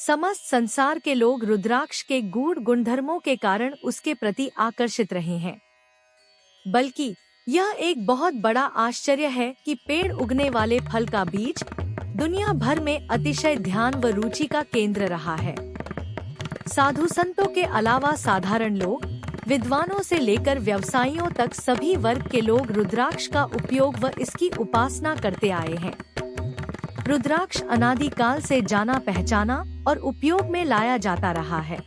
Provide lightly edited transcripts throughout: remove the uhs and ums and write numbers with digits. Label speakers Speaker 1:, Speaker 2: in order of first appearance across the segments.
Speaker 1: समस्त संसार के लोग रुद्राक्ष के गूढ़ गुणधर्मों के कारण उसके प्रति आकर्षित रहे हैं। बल्कि यह एक बहुत बड़ा आश्चर्य है कि पेड़ उगने वाले फल का बीज दुनिया भर में अतिशय ध्यान व रुचि का केंद्र रहा है। साधु संतों के अलावा साधारण लोग, विद्वानों से लेकर व्यवसायियों तक सभी वर्ग के लोग रुद्राक्ष का उपयोग व इसकी उपासना करते आए हैं। रुद्राक्ष अनादिकाल से जाना पहचाना और उपयोग में लाया जाता रहा है।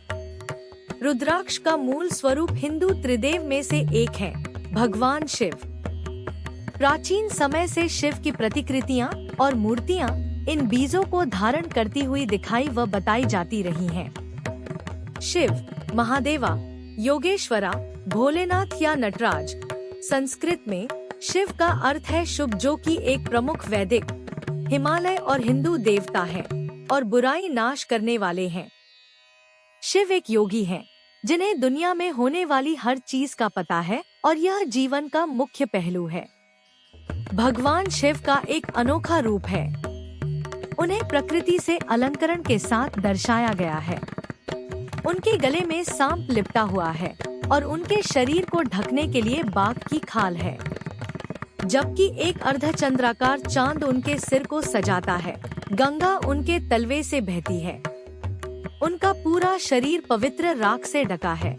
Speaker 1: रुद्राक्ष का मूल स्वरूप हिंदू त्रिदेव में से एक है, भगवान शिव। प्राचीन समय से शिव की प्रतिकृतियां और मूर्तियां इन बीजों को धारण करती हुई दिखाई व बताई जाती रही हैं। शिव, महादेवा, योगेश्वरा, भोलेनाथ या नटराज। संस्कृत में शिव का अर्थ है शुभ, जो कि एक प्रमुख वैदिक, हिमालय और हिंदू देवता है और बुराई नाश करने वाले हैं। शिव एक योगी हैं, जिन्हें दुनिया में होने वाली हर चीज का पता है और यह जीवन का मुख्य पहलू है। भगवान शिव का एक अनोखा रूप है। उन्हें प्रकृति से अलंकरण के साथ दर्शाया गया है। उनके गले में सांप लिपटा हुआ है और उनके शरीर को ढकने के लिए बाघ की खाल है, जबकि एक अर्धचंद्राकार चांद उनके सिर को सजाता है। गंगा उनके तलवे से बहती है। उनका पूरा शरीर पवित्र राख से ढका है।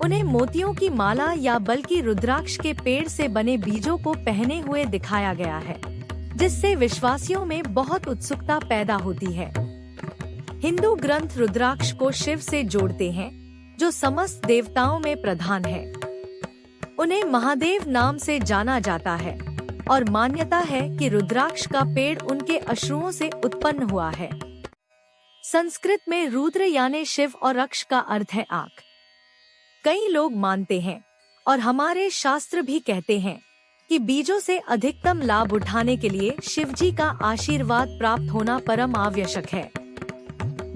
Speaker 1: उन्हें मोतियों की माला या बल्कि रुद्राक्ष के पेड़ से बने बीजों को पहने हुए दिखाया गया है, जिससे विश्वासियों में बहुत उत्सुकता पैदा होती है। हिंदू ग्रंथ रुद्राक्ष को शिव से जोड़ते हैं, जो समस्त देवताओं में प्रधान है। उन्हें महादेव नाम से जाना जाता है और मान्यता है कि रुद्राक्ष का पेड़ उनके अश्रुओं से उत्पन्न हुआ है। संस्कृत में रुद्र यानी शिव और अक्ष का अर्थ है आँख। कई लोग मानते हैं और हमारे शास्त्र भी कहते हैं कि बीजों से अधिकतम लाभ उठाने के लिए शिवजी का आशीर्वाद प्राप्त होना परम आवश्यक है।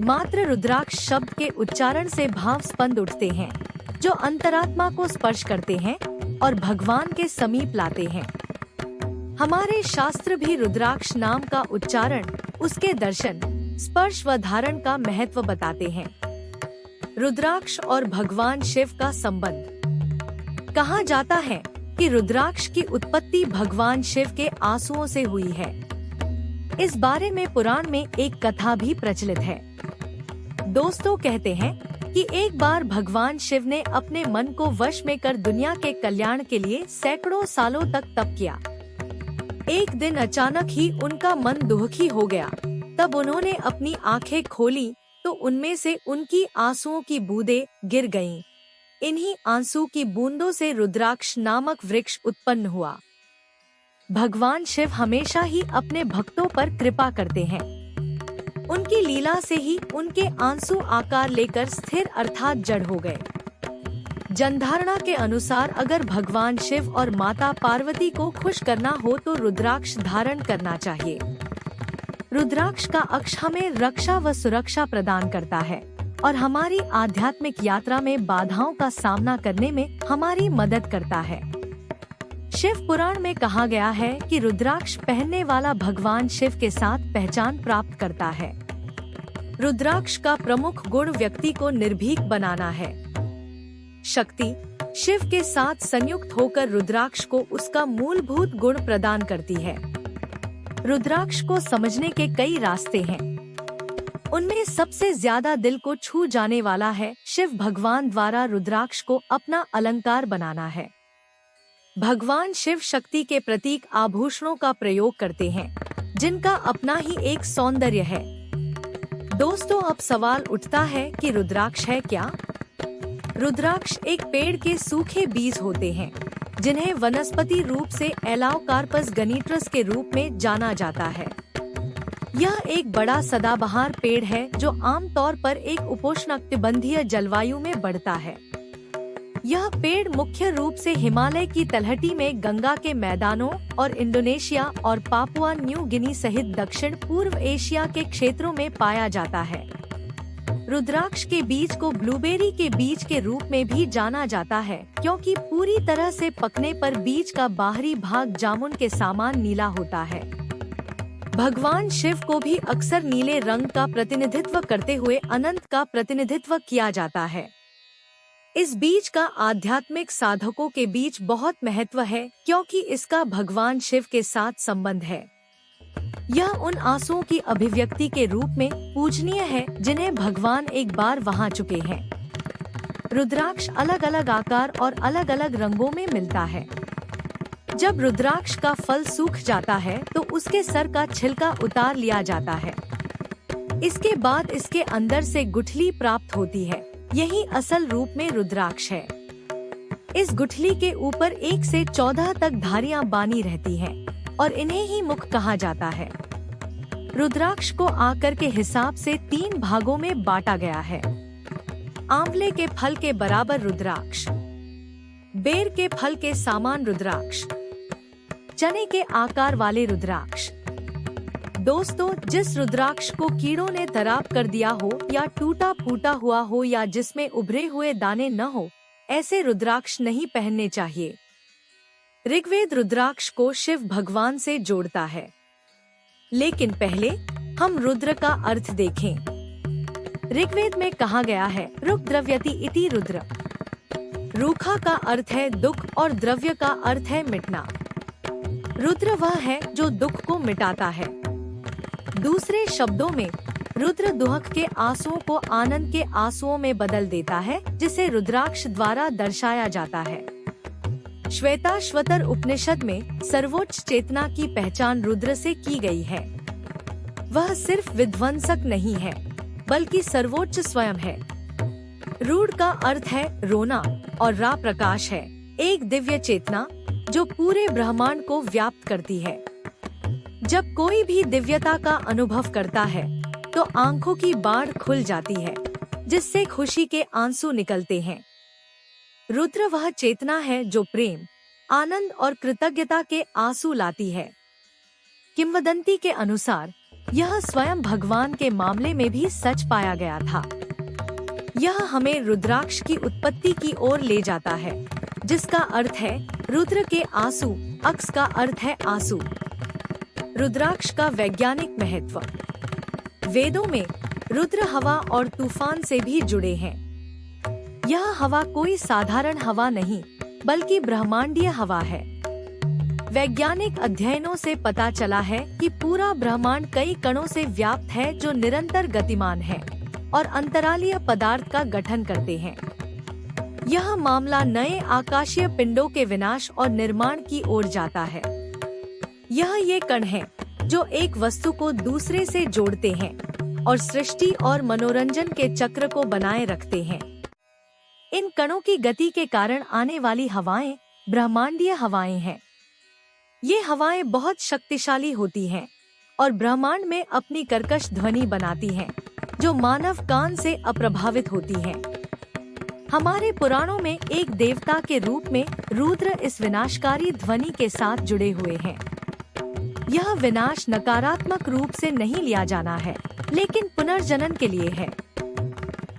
Speaker 1: मात्र रुद्राक्ष शब्द के उच्चारण से भाव स्पंद उठते हैं, जो अंतरात्मा को स्पर्श करते हैं और भगवान के समीप लाते हैं। हमारे शास्त्र भी रुद्राक्ष नाम का उच्चारण, उसके दर्शन, स्पर्श व धारण का महत्व बताते हैं। रुद्राक्ष और भगवान शिव का संबंध। कहा जाता है कि रुद्राक्ष की उत्पत्ति भगवान शिव के आंसुओं से हुई है। इस बारे में पुराण में एक कथा भी प्रचलित है। दोस्तों कहते हैं कि एक बार भगवान शिव ने अपने मन को वश में कर दुनिया के कल्याण के लिए सैकड़ों सालों तक तप किया। एक दिन अचानक ही उनका मन दुखी हो गया। तब उन्होंने अपनी आंखें खोली तो उनमें से उनकी आंसुओं की बूंदें गिर गईं। इन्हीं आंसू की बूंदों से रुद्राक्ष नामक वृक्ष उत्पन्न हुआ। भगवान शिव हमेशा ही अपने भक्तों पर कृपा करते हैं। उनकी लीला से ही उनके आंसू आकार लेकर स्थिर अर्थात जड़ हो गए। जनधारणा के अनुसार अगर भगवान शिव और माता पार्वती को खुश करना हो तो रुद्राक्ष धारण करना चाहिए। रुद्राक्ष का अक्ष हमें रक्षा व सुरक्षा प्रदान करता है और हमारी आध्यात्मिक यात्रा में बाधाओं का सामना करने में हमारी मदद करता है। शिव पुराण में कहा गया है कि रुद्राक्ष पहनने वाला भगवान शिव के साथ पहचान प्राप्त करता है। रुद्राक्ष का प्रमुख गुण व्यक्ति को निर्भीक बनाना है। शक्ति शिव के साथ संयुक्त होकर रुद्राक्ष को उसका मूलभूत गुण प्रदान करती है। रुद्राक्ष को समझने के कई रास्ते हैं। उनमें सबसे ज्यादा दिल को छू जाने वाला है शिव भगवान द्वारा रुद्राक्ष को अपना अलंकार बनाना है। भगवान शिव शक्ति के प्रतीक आभूषणों का प्रयोग करते हैं, जिनका अपना ही एक सौंदर्य है। दोस्तों, अब सवाल उठता है कि रुद्राक्ष है क्या? रुद्राक्ष एक पेड़ के सूखे बीज होते हैं, जिन्हें वनस्पति रूप से एलाओकार्पस गनीट्रस के रूप में जाना जाता है। यह एक बड़ा सदाबहार पेड़ है जो आमतौर पर एक उपोष्णकटिबंधीय जलवायु में बढ़ता है। यह पेड़ मुख्य रूप से हिमालय की तलहटी में गंगा के मैदानों और इंडोनेशिया और पापुआ न्यू गिनी सहित दक्षिण पूर्व एशिया के क्षेत्रों में पाया जाता है। रुद्राक्ष के बीज को ब्लूबेरी के बीज के रूप में भी जाना जाता है, क्योंकि पूरी तरह से पकने पर बीज का बाहरी भाग जामुन के समान नीला होता है। भगवान शिव को भी अक्सर नीले रंग का प्रतिनिधित्व करते हुए अनंत का प्रतिनिधित्व किया जाता है। इस बीज का आध्यात्मिक साधकों के बीच बहुत महत्व है, क्योंकि इसका भगवान शिव के साथ संबंध है। यह उन आंसुओं की अभिव्यक्ति के रूप में पूजनीय है जिन्हें भगवान एक बार वहां चुके हैं। रुद्राक्ष अलग अलग आकार और अलग अलग रंगों में मिलता है। जब रुद्राक्ष का फल सूख जाता है तो उसके सर का छिलका उतार लिया जाता है। इसके बाद इसके अंदर से गुठली प्राप्त होती है। यही असल रूप में रुद्राक्ष है। इस गुठली के ऊपर 1 से 14 तक धारियां बानी रहती हैं और इन्हें ही मुख कहा जाता है। रुद्राक्ष को आकार के हिसाब से 3 भागों में बांटा गया है। आंवले के फल के बराबर रुद्राक्ष, बेर के फल के समान रुद्राक्ष, चने के आकार वाले रुद्राक्ष। दोस्तों, जिस रुद्राक्ष को कीड़ों ने खराब कर दिया हो या टूटा फूटा हुआ हो या जिसमें उभरे हुए दाने न हो, ऐसे रुद्राक्ष नहीं पहनने चाहिए। ऋग्वेद रुद्राक्ष को शिव भगवान से जोड़ता है। लेकिन पहले हम रुद्र का अर्थ देखें। ऋग्वेद में कहा गया है, रुक द्रव्यति इति रुद्र। रूखा का अर्थ है दुख और द्रव्य का अर्थ है मिटना। रुद्र वह है जो दुख को मिटाता है। दूसरे शब्दों में रुद्र दुख के आंसुओं को आनंद के आंसुओं में बदल देता है, जिसे रुद्राक्ष द्वारा दर्शाया जाता है। श्वेताश्वतर उपनिषद में सर्वोच्च चेतना की पहचान रुद्र से की गई है। वह सिर्फ विध्वंसक नहीं है, बल्कि सर्वोच्च स्वयं है। रूढ़ का अर्थ है रोना और रा प्रकाश है, एक दिव्य चेतना जो पूरे ब्रह्मांड को व्याप्त करती है। जब कोई भी दिव्यता का अनुभव करता है तो आंखों की बाढ़ खुल जाती है, जिससे खुशी के आंसू निकलते हैं। रुद्र वह चेतना है जो प्रेम, आनंद और कृतज्ञता के आंसू लाती है। किंवदंती के अनुसार यह स्वयं भगवान के मामले में भी सच पाया गया था। यह हमें रुद्राक्ष की उत्पत्ति की ओर ले जाता है, जिसका अर्थ है रुद्र के आंसू। अक्ष का अर्थ है आंसू। रुद्राक्ष का वैज्ञानिक महत्व। वेदों में रुद्र हवा और तूफान से भी जुड़े हैं। यह हवा कोई साधारण हवा नहीं, बल्कि ब्रह्मांडीय हवा है। वैज्ञानिक अध्ययनों से पता चला है कि पूरा ब्रह्मांड कई कणों से व्याप्त है जो निरंतर गतिमान है और अंतरालीय पदार्थ का गठन करते हैं। यह मामला नए आकाशीय पिंडों के विनाश और निर्माण की ओर जाता है। यह ये कण हैं जो एक वस्तु को दूसरे से जोड़ते हैं और सृष्टि और मनोरंजन के चक्र को बनाए रखते हैं। इन कणों की गति के कारण आने वाली हवाएं ब्रह्मांडीय हवाएं हैं। ये हवाएं बहुत शक्तिशाली होती हैं और ब्रह्मांड में अपनी कर्कश ध्वनि बनाती हैं, जो मानव कान से अप्रभावित होती हैं। हमारे पुराणों में एक देवता के रूप में रुद्र इस विनाशकारी ध्वनि के साथ जुड़े हुए हैं। यह विनाश नकारात्मक रूप से नहीं लिया जाना है, लेकिन पुनर्जनन के लिए है।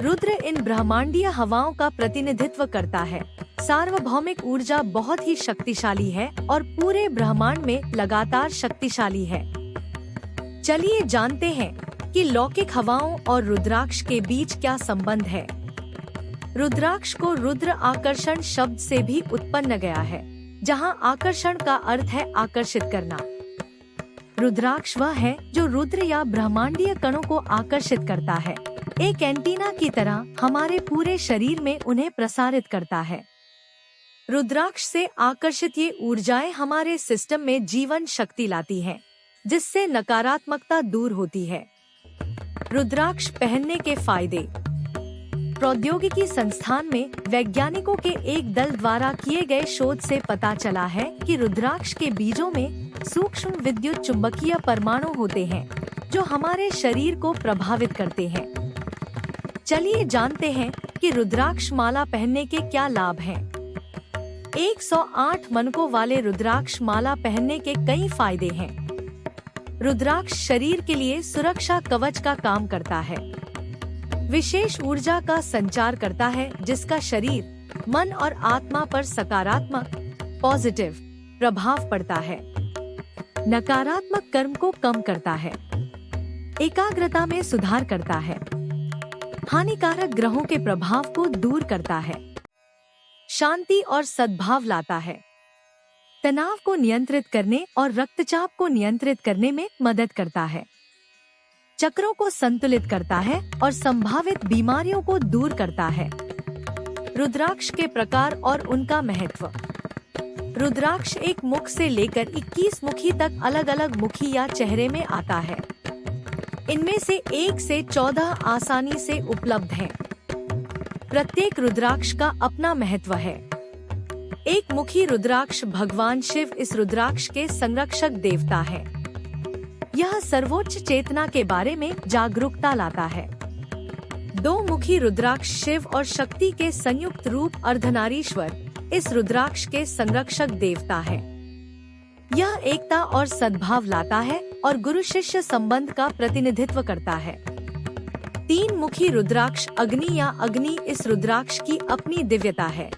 Speaker 1: रुद्र इन ब्रह्मांडीय हवाओं का प्रतिनिधित्व करता है। सार्वभौमिक ऊर्जा बहुत ही शक्तिशाली है और पूरे ब्रह्मांड में लगातार शक्तिशाली है। चलिए जानते हैं कि लौकिक हवाओं और रुद्राक्ष के बीच क्या संबंध है। रुद्राक्ष को रुद्र आकर्षण शब्द से भी उत्पन्न गया है, जहां आकर्षण का अर्थ है आकर्षित करना। रुद्राक्ष वह है जो रुद्र या ब्रह्मांडीय कणों को आकर्षित करता है, एक एंटीना की तरह हमारे पूरे शरीर में उन्हें प्रसारित करता है। रुद्राक्ष से आकर्षित ये ऊर्जाएं हमारे सिस्टम में जीवन शक्ति लाती हैं, जिससे नकारात्मकता दूर होती है। रुद्राक्ष पहनने के फायदे। प्रौद्योगिकी संस्थान में वैज्ञानिकों के एक दल द्वारा किए गए शोध से पता चला है कि रुद्राक्ष के बीजों में सूक्ष्म विद्युत चुंबकीय परमाणु होते हैं, जो हमारे शरीर को प्रभावित करते हैं। चलिए जानते हैं कि रुद्राक्ष माला पहनने के क्या लाभ हैं। 108 मनकों वाले रुद्राक्ष माला पहनने के कई फायदे हैं। रुद्राक्ष शरीर के लिए सुरक्षा कवच का काम करता है। विशेष ऊर्जा का संचार करता है, जिसका शरीर, मन और आत्मा पर सकारात्मक, पॉजिटिव प्रभाव पड़ता है। नकारात्मक कर्म को कम करता है, एकाग्रता में सुधार करता है, हानिकारक ग्रहों के प्रभाव को दूर करता है, शांति और सद्भाव लाता है, तनाव को नियंत्रित करने और रक्तचाप को नियंत्रित करने में मदद करता है, चक्रों को संतुलित करता है और संभावित बीमारियों को दूर करता है। रुद्राक्ष के प्रकार और उनका महत्व। रुद्राक्ष एक मुख से लेकर 21 मुखी तक अलग अलग मुखी या चेहरे में आता है। इनमें से 1 से 14 आसानी से उपलब्ध हैं। प्रत्येक रुद्राक्ष का अपना महत्व है। एक मुखी रुद्राक्ष भगवान शिव इस रुद्राक्ष के संरक्षक देवता है। यह सर्वोच्च चेतना के बारे में जागरूकता लाता है। 2 मुखी रुद्राक्ष शिव और शक्ति के संयुक्त रूप अर्धनारीश्वर इस रुद्राक्ष के संरक्षक देवता है। यह एकता और सद्भाव लाता है और गुरु शिष्य संबंध का प्रतिनिधित्व करता है। 3 मुखी रुद्राक्ष अग्नि या अग्नि इस रुद्राक्ष की अपनी दिव्यता है।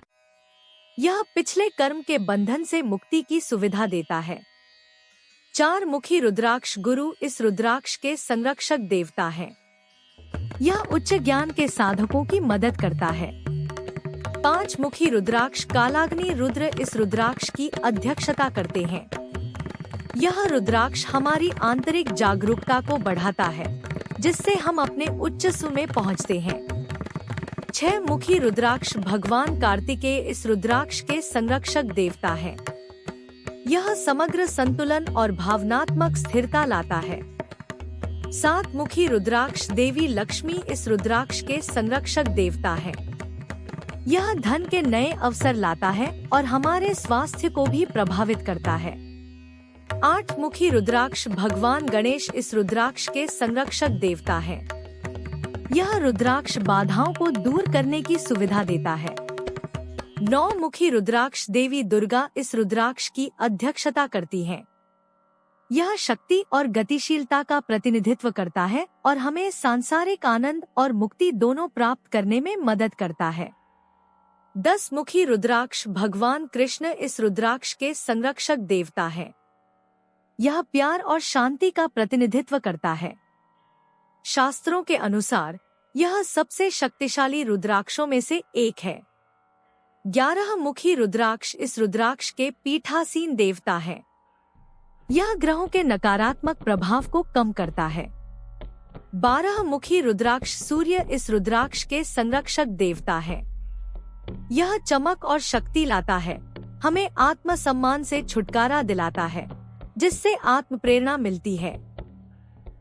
Speaker 1: यह पिछले कर्म के बंधन से मुक्ति की सुविधा देता है। 4 मुखी रुद्राक्ष गुरु इस रुद्राक्ष के संरक्षक देवता है। यह उच्च ज्ञान के साधकों की मदद करता है। 5 मुखी रुद्राक्ष कालाग्नि रुद्र इस रुद्राक्ष की अध्यक्षता करते हैं। यह रुद्राक्ष हमारी आंतरिक जागरूकता को बढ़ाता है, जिससे हम अपने उच्च स्व में पहुंचते हैं। 6 मुखी रुद्राक्ष भगवान कार्तिकेय इस रुद्राक्ष के संरक्षक देवता है। यह समग्र संतुलन और भावनात्मक स्थिरता लाता है। 7 मुखी रुद्राक्ष देवी लक्ष्मी इस रुद्राक्ष के संरक्षक देवता है। यह धन के नए अवसर लाता है और हमारे स्वास्थ्य को भी प्रभावित करता है। 8 मुखी रुद्राक्ष भगवान गणेश इस रुद्राक्ष के संरक्षक देवता है। यह रुद्राक्ष बाधाओं को दूर करने की सुविधा देता है। 9 मुखी रुद्राक्ष देवी दुर्गा इस रुद्राक्ष की अध्यक्षता करती हैं। यह शक्ति और गतिशीलता का प्रतिनिधित्व करता है और हमें सांसारिक आनंद और मुक्ति दोनों प्राप्त करने में मदद करता है। 10 मुखी रुद्राक्ष भगवान कृष्ण इस रुद्राक्ष के संरक्षक देवता है। यह प्यार और शांति का प्रतिनिधित्व करता है। शास्त्रों के अनुसार यह सबसे शक्तिशाली रुद्राक्षों में से एक है। 11 मुखी रुद्राक्ष इस रुद्राक्ष के पीठासीन देवता है। यह ग्रहों के नकारात्मक प्रभाव को कम करता है। 12 मुखी रुद्राक्ष सूर्य इस रुद्राक्ष के संरक्षक देवता है। यह चमक और शक्ति लाता है, हमें आत्मसम्मान से छुटकारा दिलाता है, जिससे आत्म प्रेरणा मिलती है।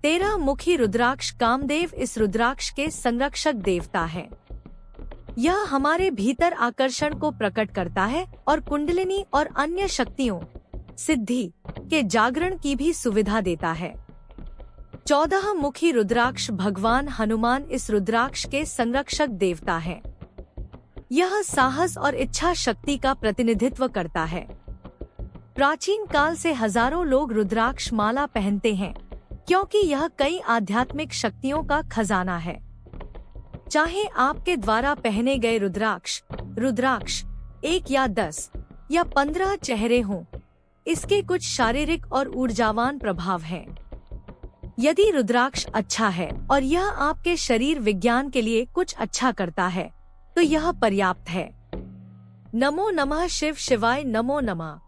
Speaker 1: 13 मुखी रुद्राक्ष कामदेव इस रुद्राक्ष के संरक्षक देवता है। यह हमारे भीतर आकर्षण को प्रकट करता है और कुंडलिनी और अन्य शक्तियों सिद्धि के जागरण की भी सुविधा देता है। 14 मुखी रुद्राक्ष भगवान हनुमान इस रुद्राक्ष के संरक्षक देवता है। यह साहस और इच्छा शक्ति का प्रतिनिधित्व करता है। प्राचीन काल से हजारों लोग रुद्राक्ष माला पहनते हैं, क्योंकि यह कई आध्यात्मिक शक्तियों का खजाना है। चाहे आपके द्वारा पहने गए रुद्राक्ष 1 या 10 या 15 चेहरे हों, इसके कुछ शारीरिक और ऊर्जावान प्रभाव हैं। यदि रुद्राक्ष अच्छा है और यह आपके शरीर विज्ञान के लिए कुछ अच्छा करता है, तो यह पर्याप्त है। नमो नमः शिव शिवाय नमो नमः।